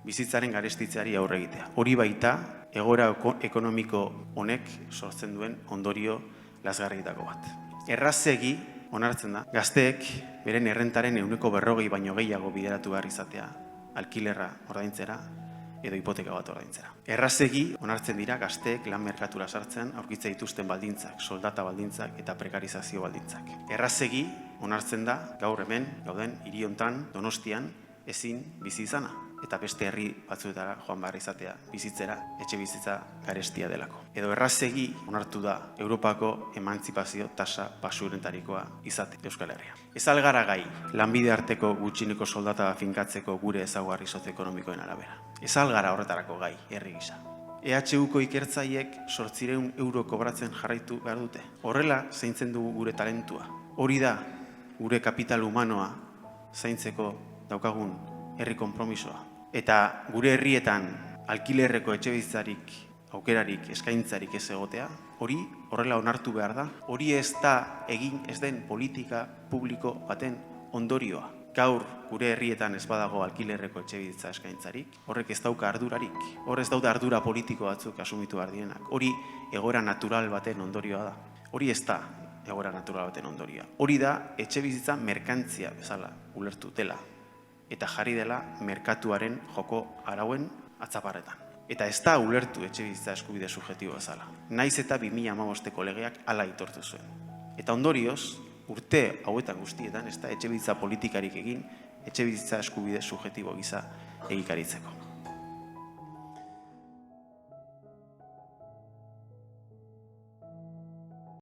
bizitzaren garestitzeari aurre egitea. Hori baita, egoera ekonomiko honek sortzen duen ondorio lazgarrietako bat. Errazegi onartzen da, gazteek beren errentaren 40% baino gehiago bideratu behar izatea, alkilerra ordaintzera edo hipoteka bat ordaintzera. Errazegi onartzen dira gazteek lan merkatura sartzen aurkitza dituzten baldintzak, soldata baldintzak eta prekarizazio baldintzak. Errazegi onartzen da gaur hemen gauden hiri hontan Donostian ezin bizi izana eta beste herri batzuetara joan behar izatea bizitzera etxe bizitza garestia delako. Edo errazegi onartu da Europako emantzipazio tasa baxuenetarikoa izate Euskal Herria. Ez algara gai lanbide arteko gutxieneko soldata finkatzeko gure ezaugarri sozioekonomikoen arabera. Ez algara horretarako gai herri gisa. EHUko ikertzaileek 800 euro kobratzen jarraitu behar dute. Horrela zaintzen dugu gure talentua. Hori da gure kapital humanoa zaintzeko daukagun herri konpromisoa. Eta gure herrietan alkilerreko etxebizitzarik, aukerarik, eskaintzarik ez egotea, hori horrela onartu behar da. Hori ez da egin ez den politika publiko baten ondorioa. Gaur gure herrietan ez badago alkilerreko etxebizitza eskaintzarik, horrek ez dauka ardurarik. Hor ez daude ardura politiko batzuk asumitu behar dienak. Hori egoera natural baten ondorioa da. Hori ez da egoera natural baten ondorioa. Hori da etxebizitza merkantzia bezala ulertu dela. Eta jarri dela merkatuaren joko arauen atzaparretan. Eta ez da ulertu etxebizitza eskubide subjektibo bezala. Naiz eta 2015ko legeak hala aitortu zuen. Eta ondorioz, urte hauetan guztietan ez da etxebizitza politikarik egin, etxebizitza eskubide subjektibo gisa egikaritzeko.